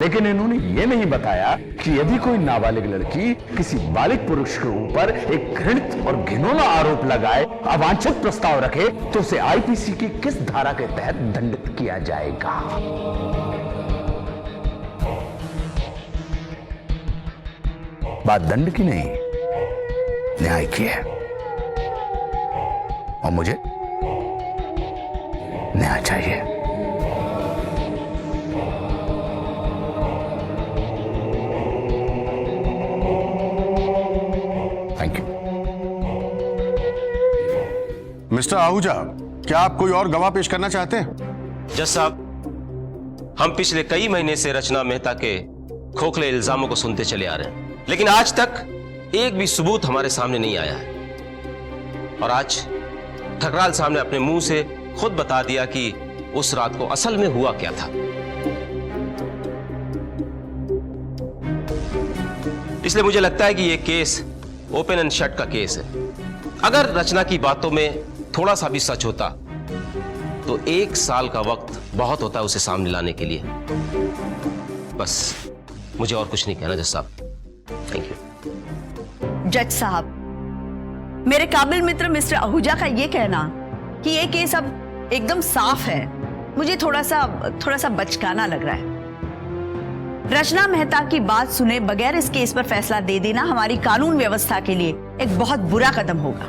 लेकिन इन्होंने ये नहीं बताया कि यदि कोई नाबालिग लड़की किसी बालिग पुरुष के ऊपर एक घृणित और घिनौना आरोप लगाए, अवांछित प्रस्ताव रखे, तो उसे आईपीसी की किस धारा के तहत दंडित किया जाएगा। बात दंड की नहीं, न्याय की है, और मुझे न्याय चाहिए। Thank you. मिस्टर आहूजा, क्या आप कोई और गवाह पेश करना चाहते हैं? जज साहब, हम पिछले कई महीने से रचना मेहता के खोखले इल्जामों को सुनते चले आ रहे हैं, लेकिन आज तक एक भी सबूत हमारे सामने नहीं आया है। और आज ठकराल साहब ने अपने मुंह से खुद बता दिया कि उस रात को असल में हुआ क्या था। इसलिए मुझे लगता है कि यह केस ओपन एंड शट का केस है। अगर रचना की बातों में थोड़ा सा भी सच होता तो 1 साल का वक्त बहुत होता है उसे सामने लाने के लिए। बस मुझे और कुछ नहीं कहना जज साहब। Thank you. जज साहब, मेरे काबिल मित्र मिस्टर आहूजा का यह कहना कि यह केस अब एकदम साफ है, मुझे थोड़ा सा बचकाना लग रहा है। रचना मेहता की बात सुने बगैर इस केस पर फैसला दे देना हमारी कानून व्यवस्था के लिए एक बहुत बुरा कदम होगा।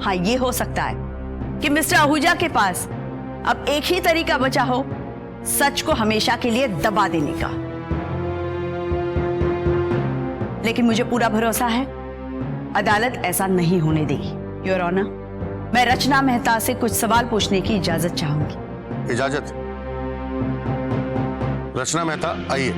हाँ, यह हो सकता है कि मिस्टर आहूजा के पास अब एक ही तरीका बचा हो सच को हमेशा के लिए दबा देने का, लेकिन मुझे पूरा भरोसा है अदालत ऐसा नहीं होने देगी। योर ऑनर, मैं रचना मेहता से कुछ सवाल पूछने की इजाजत चाहूंगी। इजाजत। रचना मेहता, आइए।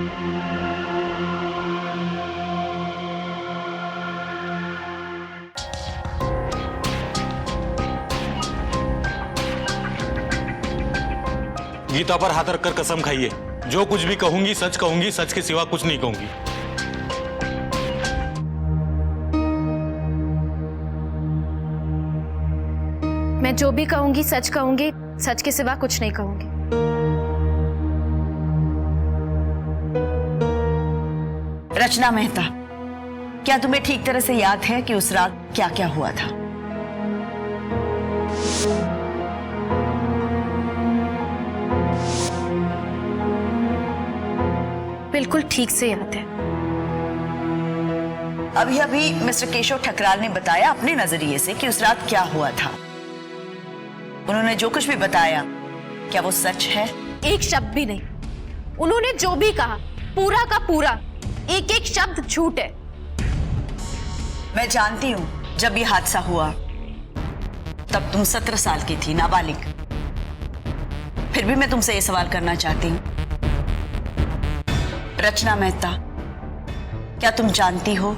गीता पर हाथ रखकर कसम खाइए, जो कुछ भी कहूंगी, सच के सिवा कुछ नहीं कहूंगी। मैं जो भी कहूंगी, सच के सिवा कुछ नहीं कहूंगी। रचना मेहता, क्या तुम्हें ठीक तरह से याद है कि उस रात क्या क्या हुआ था? बिल्कुल ठीक से याद है। अभी अभी मिस्टर केशव ठकराल ने बताया अपने नजरिए से कि उस रात क्या हुआ था। उन्होंने जो कुछ भी बताया, क्या वो सच है? एक शब्द भी नहीं। उन्होंने जो भी कहा पूरा का पूरा एक एक शब्द झूठ है। मैं जानती हूं जब ये हादसा हुआ तब तुम 17 साल की थी, नाबालिग। फिर भी मैं तुमसे ये सवाल करना चाहती हूं, रचना मेहता, क्या तुम जानती हो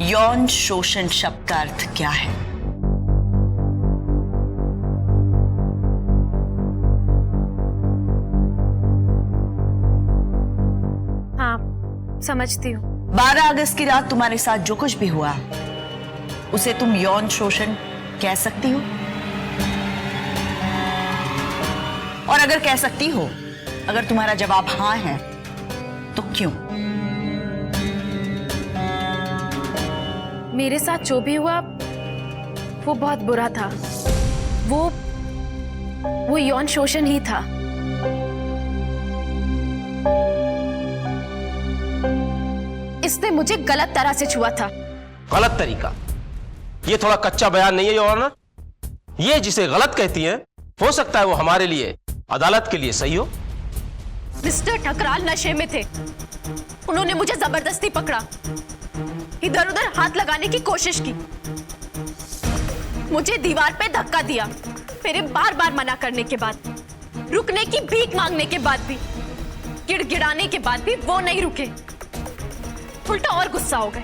यौन शोषण शब्द का अर्थ क्या है? हाँ, समझती हूँ। 12 अगस्त की रात तुम्हारे साथ जो कुछ भी हुआ उसे तुम यौन शोषण कह सकती हो? और अगर कह सकती हो, अगर तुम्हारा जवाब हाँ है, तो क्यों? मेरे साथ जो भी हुआ वो बहुत बुरा था। वो यौन शोषण ही था। इसने मुझे गलत तरह से छुआ था। गलत तरीका? ये थोड़ा कच्चा बयान नहीं है योर ऑनर? ये जिसे गलत कहती हैं, हो सकता है वो हमारे लिए, अदालत के लिए सही हो। मिस्टर ठकराल नशे में थे। उन्होंने मुझे जबरदस्ती पकड़ा, इधर उधर हाथ लगाने की कोशिश की, मुझे दीवार पे धक्का दिया। मेरे बार बार मना करने के बाद, रुकने की भीख मांगने के बाद भी, गिड़गिड़ाने के बाद भी वो नहीं रुके। उल्टा और गुस्सा हो गए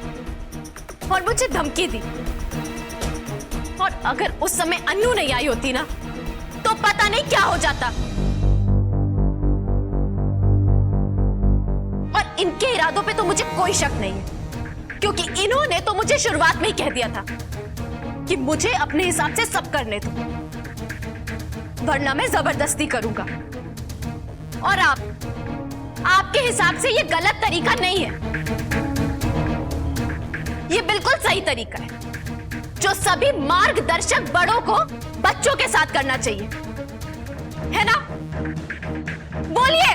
और मुझे धमकी दी। और अगर उस समय अन्नू नहीं आई होती ना, तो पता नहीं क्या हो जाता। और इनके इरादों पे तो मुझे कोई शक नहीं है, क्योंकि इन्होंने तो मुझे शुरुआत में ही कह दिया था कि मुझे अपने हिसाब से सब करने दो, वरना मैं जबरदस्ती करूंगा। और आप हिसाब से ये गलत तरीका नहीं है, ये बिल्कुल सही तरीका है जो सभी मार्गदर्शक बड़ों को बच्चों के साथ करना चाहिए, है ना? बोलिए।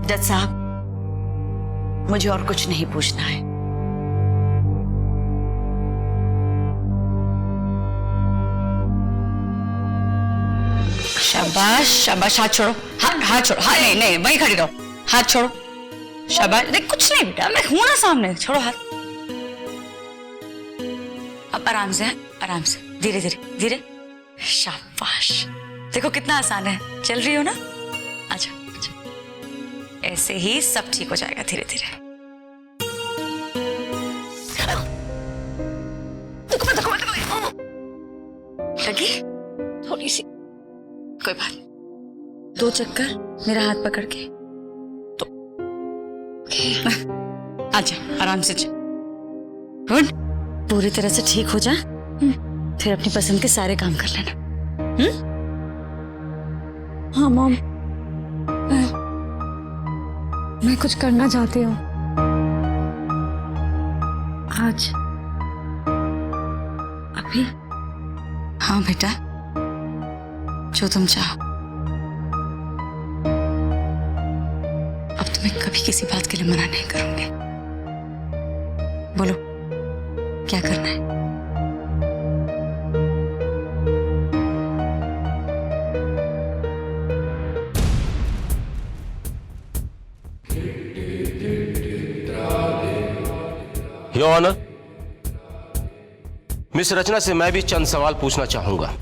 जज साहब, मुझे और कुछ नहीं पूछना है। शाबाश शाबाश, हाथ छोड़ो, हाथ छोड़ो, हाँ नहीं नहीं वहीं खड़ी रहो, हाथ छोड़ो। शाबाश, देख कुछ नहीं बेटा, मैं हूं ना सामने, छोड़ो हाथ। अब आराम से, आराम से, धीरे धीरे धीरे। शाबाश, देखो कितना आसान है, चल रही हो ना? अच्छा अच्छा, ऐसे ही सब ठीक हो जाएगा धीरे धीरे। लगी थोड़ी सी, कोई बात नहीं। 2 चक्कर मेरा हाथ पकड़ के तो आजा, आराम से जा। गुड, पूरी तरह से ठीक हो जा, फिर अपनी पसंद के सारे काम कर लेना। हाँ मॉम, मैं कुछ करना चाहती हूँ आज, अभी। हाँ बेटा, जो तुम चाहो। अब तुम्हें कभी किसी बात के लिए मना नहीं करूंगी। बोलो क्या करना है? योर ऑनर, मिस रचना से मैं भी चंद सवाल पूछना चाहूंगा।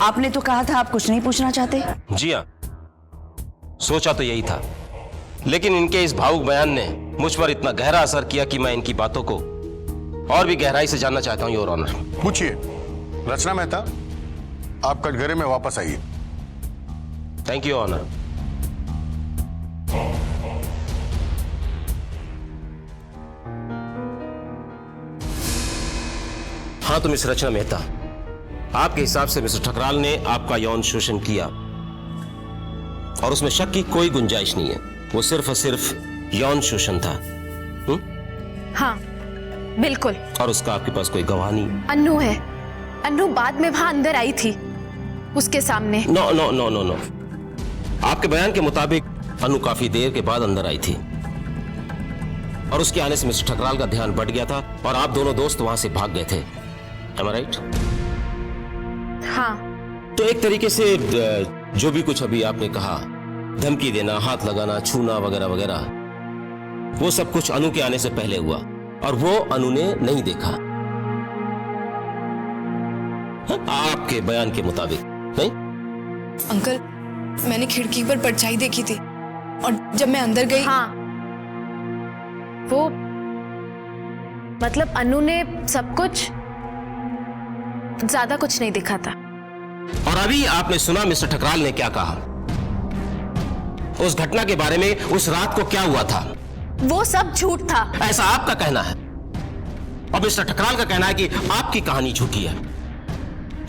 आपने तो कहा था आप कुछ नहीं पूछना चाहते। जी हाँ, सोचा तो यही था, लेकिन इनके इस भावुक बयान ने मुझ पर इतना गहरा असर किया कि मैं इनकी बातों को और भी गहराई से जानना चाहता हूं योर ऑनर। पूछिए। रचना मेहता, आप कटघरे में वापस आइए। Thank you honour. हाँ तो मिस रचना मेहता, आपके हिसाब से मिस्टर ठकराल ने आपका यौन शोषण किया और उसमें शक की कोई गुंजाइश नहीं है, वो सिर्फ और सिर्फ यौन शोषण था। हाँ बिल्कुल। और उसका आपके पास कोई गवाह नहीं? अन्नू है, अन्नू बाद में वहां अंदर आई थी उसके सामने। No no no no no, आपके बयान के मुताबिक अनु काफी देर के बाद अंदर आई थी और उसके आने से मिस्टर ठकराल का ध्यान बढ़ गया था और आप दोनों दोस्त वहां से भाग गए थे। Am I right? हाँ। तो एक तरीके से जो भी कुछ अभी आपने कहा, धमकी देना, हाथ लगाना, छूना वगैरह वगैरह, वो सब कुछ अनु के आने से पहले हुआ और वो अनु ने नहीं देखा। आपके बयान के मुताबिक नहीं? अंकल, मैंने खिड़की पर परछाई देखी थी और जब मैं अंदर गई। हाँ, वो मतलब अनु ने सब कुछ, ज्यादा कुछ नहीं देखा था। और अभी आपने सुना मिस्टर ठकराल ने क्या कहा, उस घटना के बारे में, उस रात को क्या हुआ था? वो सब झूठ था, ऐसा आपका कहना है और मिस्टर ठकराल का कहना है कि आपकी कहानी झूठी है,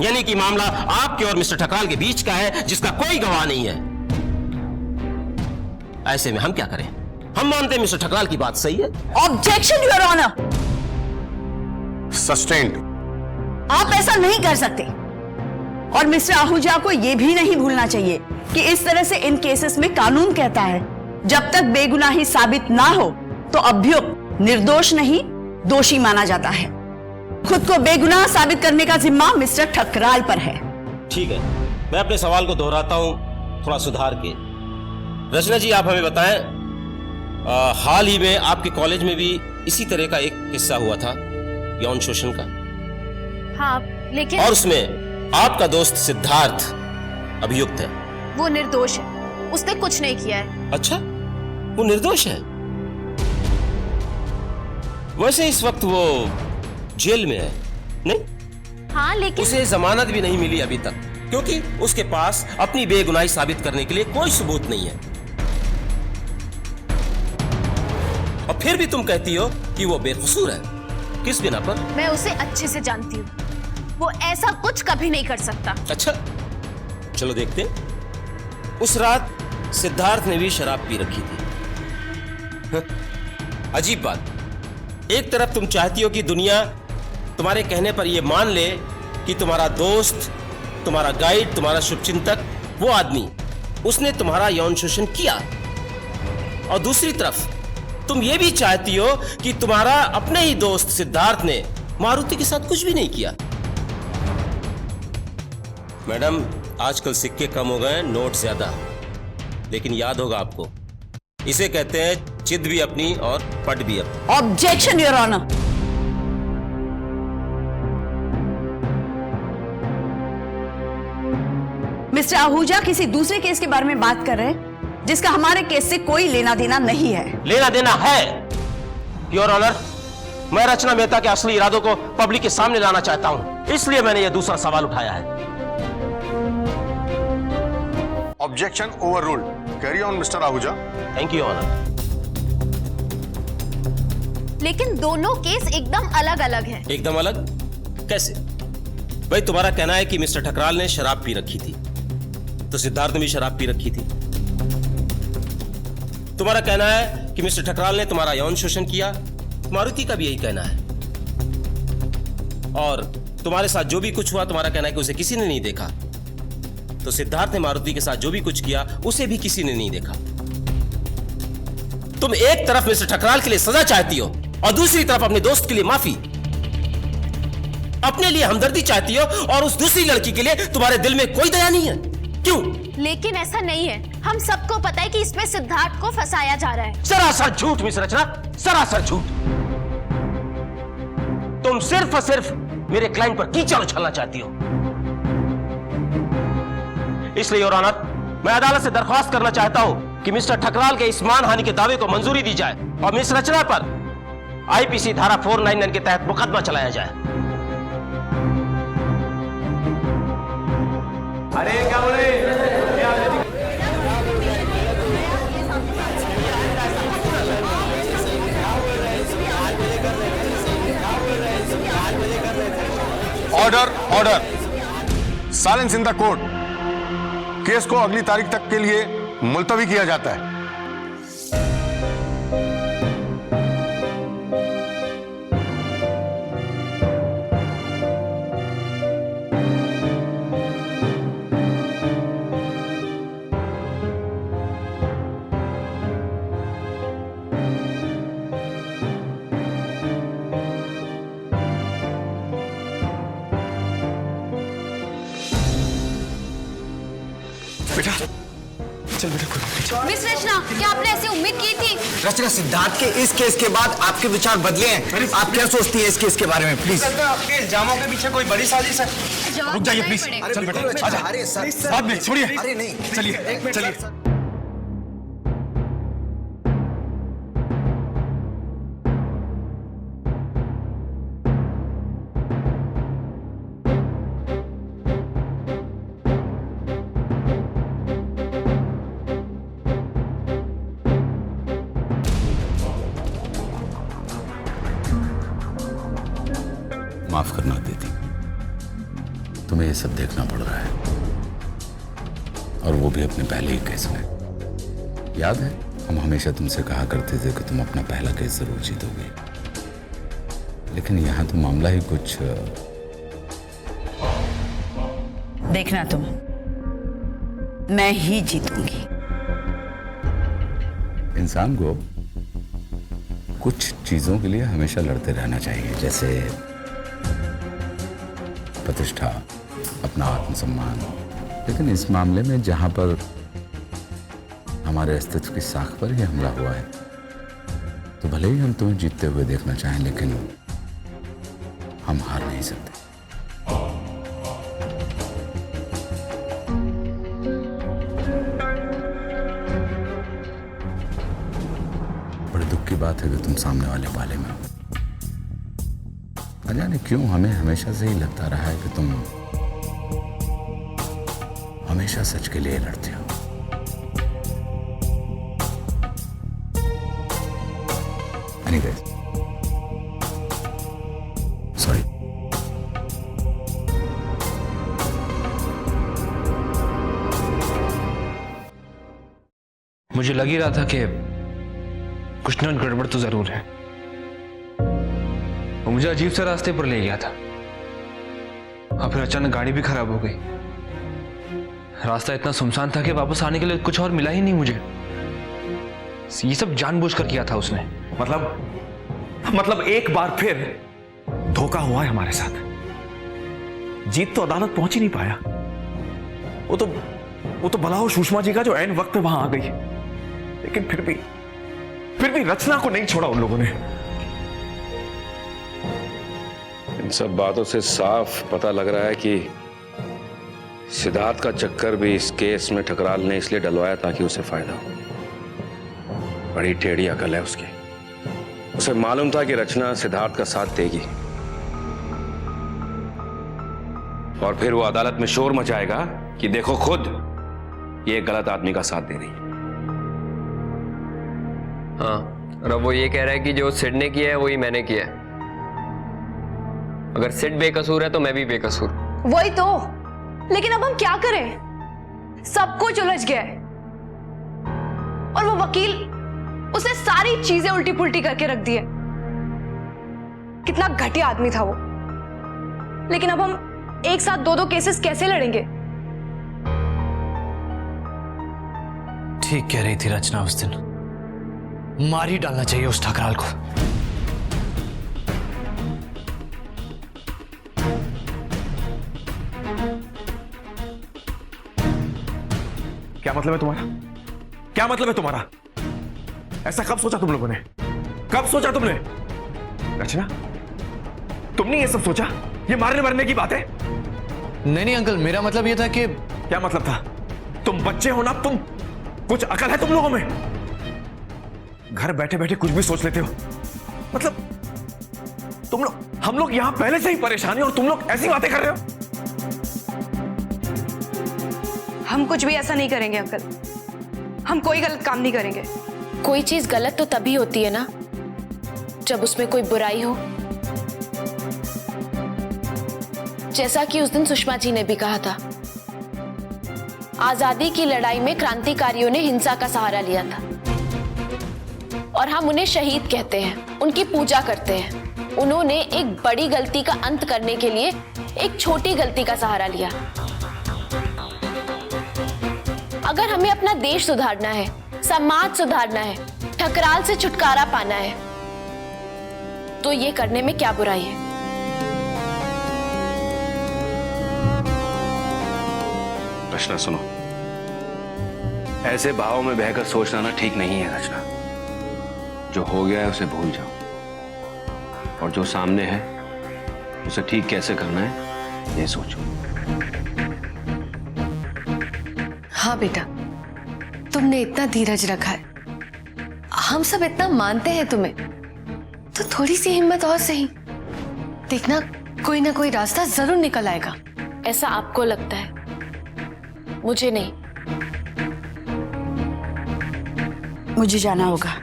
यानी कि मामला आपके और मिस्टर ठकराल के बीच का है जिसका कोई गवाह नहीं है। ऐसे में हम क्या करें? हम मानते हैं मिस्टर ठकराल की बात सही है। Objection your honour, sustained. आप ऐसा नहीं कर सकते और मिस्टर आहूजा को यह भी नहीं भूलना चाहिए कि इस तरह से इन केसेस में कानून कहता है जब तक बेगुनाही साबित ना हो तो अभियुक्त निर्दोष नहीं दोषी माना जाता है। खुद को बेगुनाह साबित करने का जिम्मा मिस्टर ठकराल पर है। ठीक है, मैं अपने सवाल को दोहराता हूं थोड़ा सुधार के। रचना जी, आप हमें बताएं, हाल ही में आपके कॉलेज में भी इसी तरह का एक किस्सा हुआ था यौन शोषण का। हाँ लेकिन और उसमें आपका दोस्त सिद्धार्थ अभियुक्त है। वो निर्दोष है, उसने कुछ नहीं किया है। अच्छा, वो निर्दोष है? वैसे इस वक्त वो जेल में है, नहीं? हाँ लेकिन उसे जमानत भी नहीं मिली अभी तक, क्योंकि उसके पास अपनी बेगुनाही साबित करने के लिए कोई सबूत नहीं है। और फिर भी तुम कहती हो कि वो बेकसूर है। किस बिना पर? मैं उसे अच्छे से जानती हूँ, वो ऐसा कुछ कभी नहीं कर सकता। अच्छा, चलो देखते हैं। उस रात सिद्धार्थ ने भी शराब पी रखी थी। अजीब बात, एक तरफ तुम चाहती हो कि दुनिया तुम्हारे कहने पर यह मान ले कि तुम्हारा दोस्त, तुम्हारा गाइड, तुम्हारा शुभचिंतक, वो आदमी, उसने तुम्हारा यौन शोषण किया, और दूसरी तरफ तुम ये भी चाहती हो कि तुम्हारा अपने ही दोस्त सिद्धार्थ ने मारुति के साथ कुछ भी नहीं किया। मैडम, आजकल सिक्के कम हो गए, नोट ज्यादा, लेकिन याद होगा आपको, इसे कहते हैं चिद भी अपनी और पट भी अपनी। Objection your honour. Mister Ahuja किसी दूसरे केस के बारे में बात कर रहे हैं जिसका हमारे केस से कोई लेना देना नहीं है। लेना देना है योर ऑनर। मैं रचना मेहता के असली इरादों को पब्लिक के सामने लाना चाहता हूं, इसलिए मैंने यह दूसरा सवाल उठाया है। Objection overruled. Carry on mister Ahuja. Thank you honour. लेकिन दोनों केस एकदम अलग अलग हैं। एकदम अलग कैसे? भाई, तुम्हारा कहना है कि मिस्टर ठकराल ने शराब पी रखी थी, तो सिद्धार्थ ने भी शराब पी रखी थी। तुम्हारा कहना है कि मिस्टर ठकराल ने तुम्हारा यौन शोषण किया, मारुति का भी यही कहना है। और तुम्हारे साथ जो भी कुछ हुआ, तुम्हारा कहना है कि उसे किसी ने नहीं देखा, तो सिद्धार्थ ने मारुति के साथ जो भी कुछ किया उसे भी किसी ने नहीं देखा। तुम एक तरफ मिस्टर ठकराल के लिए सजा चाहती हो और दूसरी तरफ अपने दोस्त के लिए माफी, अपने लिए हमदर्दी चाहती हो, और उस दूसरी लड़की के लिए तुम्हारे दिल में कोई दया नहीं है। क्यों? लेकिन ऐसा नहीं है, हम सबको पता है कि इसमें सिद्धार्थ को फंसाया जा रहा है। सरासर झूठ मिस रचना, सरासर झूठ। तुम सिर्फ और सिर्फ मेरे क्लाइंट पर कीचड़ उछलना चाहती हो। इसलिए योर ऑनर, मैं अदालत से दरख्वास्त करना चाहता हूं कि मिस्टर ठकराल के इस मानहानि के दावे को मंजूरी दी जाए और मिस रचना पर आईपीसी धारा 499 के तहत मुकदमा चलाया जाए। अरे क्या बोले? Order, order. Silence in the court. Case को अगली तारीख तक के लिए मुलतवी किया जाता है। बेटा चल बेटा, कोई मिस रचना, क्या आपने ऐसी उम्मीद की थी? रचना, सिद्धार्थ के इस केस के बाद आपके विचार बदले हैं। आप क्या सोचती है इस केस के बारे में? प्लीज। आपके इल्जामों के पीछे कोई बड़ी साजिश है? रुक जाइए प्लीज। चल बेटा, आजा। अरे सर, बाद में छोड़िए। अरे नहीं, चलिए चलिए। माफ करना दीदी, तुम्हें ये सब देखना पड़ रहा है, और वो भी अपने पहले ही केस में। याद है, हम हमेशा तुमसे कहा करते थे कि तुम अपना पहला केस जरूर जीतोगे, लेकिन यहां तो मामला ही कुछ। देखना तुम, मैं ही जीतूंगी। इंसान को कुछ चीजों के लिए हमेशा लड़ते रहना चाहिए, जैसे प्रतिष्ठा, अपना आत्मसम्मान। लेकिन इस मामले में जहां पर हमारे अस्तित्व की साख पर ही हमला हुआ है, तो भले ही हम तुम्हें जीतते हुए देखना चाहें, लेकिन हम हार नहीं सकते। बड़े दुख की बात है कि तुम सामने वाले पाले में हो। न जाने क्यों हमें हमेशा से ही लगता रहा है कि तुम हमेशा सच के लिए लड़ते हो। Anyways, sorry. मुझे लग ही रहा था कि कुछ ना गड़बड़ तो जरूर है। वो मुझे अजीब से रास्ते पर ले गया था और फिर अचानक गाड़ी भी खराब हो गई। रास्ता इतना सुनसान था कि वापस आने के लिए कुछ और मिला ही नहीं मुझे। ये सब जानबूझकर किया था उसने। मतलब एक बार फिर धोखा हुआ है हमारे साथ। जीत तो अदालत पहुंच ही नहीं पाया। वो तो भला हो सुषमा जी का जो ऐन वक्त पे वहां आ गई, लेकिन फिर भी रचना को नहीं छोड़ा उन लोगों ने। इन सब बातों से साफ पता लग रहा है कि सिद्धार्थ का चक्कर भी इस केस में ठकराल ने इसलिए डलवाया ताकि उसे फायदा हो। बड़ी टेढ़ी अकल है उसकी। उसे मालूम था कि रचना सिद्धार्थ का साथ देगी और फिर वो अदालत में शोर मचाएगा कि देखो खुद ये गलत आदमी का साथ दे रही है। हाँ, और अब वो ये कह रहा है कि जो सिड ने किया है वही मैंने किया है। अगर सिड बेकसूर है तो मैं भी बेकसूर। वही तो, लेकिन अब हम क्या करें? सब कुछ उलझ गया है और वो वकील, उसने सारी चीजें उल्टी पुल्टी करके रख दी है। कितना घटिया आदमी था वो। लेकिन अब हम एक साथ दो केसेस कैसे लड़ेंगे? ठीक कह रही थी रचना उस दिन, मार ही डालना चाहिए उस ठकराल को। क्या मतलब है तुम्हारा? क्या मतलब है तुम्हारा? ऐसा कब सोचा तुम लोगों ने? कब सोचा तुमने? रचना, तुमने ये सब सोचा? ये मारने मरने की बात है? नहीं अंकल, मेरा मतलब ये था कि... क्या मतलब था? तुम बच्चे हो ना, तुम कुछ अकल है तुम लोगों में? घर बैठे बैठे कुछ भी सोच लेते हो। मतलब तुम लोग, हम लोग यहां पहले से ही परेशान हैं और तुम लोग ऐसी बातें कर रहे हो। हम कुछ भी ऐसा नहीं करेंगे अंकल। हम कोई गलत काम नहीं करेंगे। कोई चीज गलत तो तभी होती है ना जब उसमें कोई बुराई हो। जैसा कि उस दिन सुषमा जी ने भी कहा था, आजादी की लड़ाई में क्रांतिकारियों ने हिंसा का सहारा लिया था और हम उन्हें शहीद कहते हैं, उनकी पूजा करते हैं। उन्होंने एक बड़ी गलती का अंत करने के लिए एक छोटी गलती का सहारा लिया। अगर हमें अपना देश सुधारना है, समाज सुधारना है, ठकराल से छुटकारा पाना है, तो ये करने में क्या बुराई है? रचना सुनो, ऐसे भाव में बहकर सोचना ना ठीक नहीं है रचना। जो हो गया है उसे भूल जाओ और जो सामने है उसे ठीक कैसे करना है ये सोचो। हाँ बेटा, तुमने इतना धीरज रखा है, हम सब इतना मानते हैं तुम्हें, तो थोड़ी सी हिम्मत और सही। देखना कोई ना कोई रास्ता जरूर निकल आएगा। ऐसा आपको लगता है, मुझे नहीं। मुझे जाना होगा।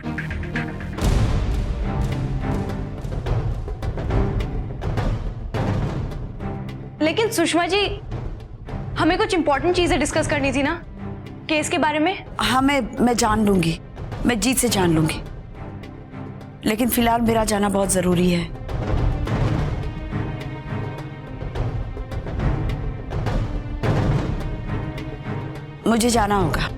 लेकिन सुषमा जी, हमें कुछ इंपॉर्टेंट चीजें डिस्कस करनी थी ना केस के बारे में। हाँ, मैं जान लूंगी, मैं जीत से जान लूंगी, लेकिन फिलहाल मेरा जाना बहुत जरूरी है। मुझे जाना होगा।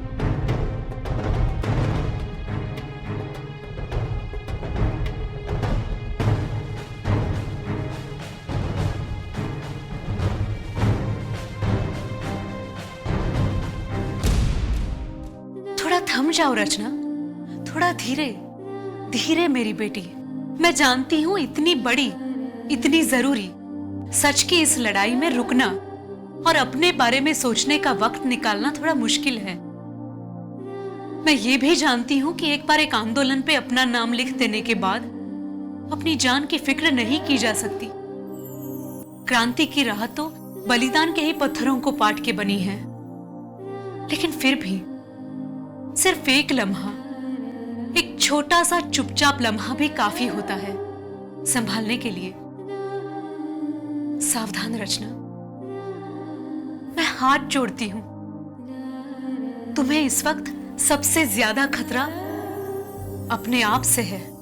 थोड़ा थम जाओ रचना, थोड़ा धीरे धीरे मेरी बेटी। मैं जानती हूँ इतनी बड़ी, इतनी जरूरी सच की इस लड़ाई में रुकना और अपने बारे में सोचने का वक्त निकालना थोड़ा मुश्किल है। मैं ये भी जानती हूँ कि एक बार एक आंदोलन पे अपना नाम लिख देने के बाद अपनी जान की फिक्र नहीं की जा सकती। क्रांति की राह तो बलिदान के ही पत्थरों को पाट के बनी है, लेकिन फिर भी सिर्फ एक लम्हा, एक छोटा सा चुपचाप लम्हा भी काफी होता है संभालने के लिए। सावधान रचना, मैं हाथ जोड़ती हूं। तुम्हें इस वक्त सबसे ज्यादा खतरा अपने आप से है।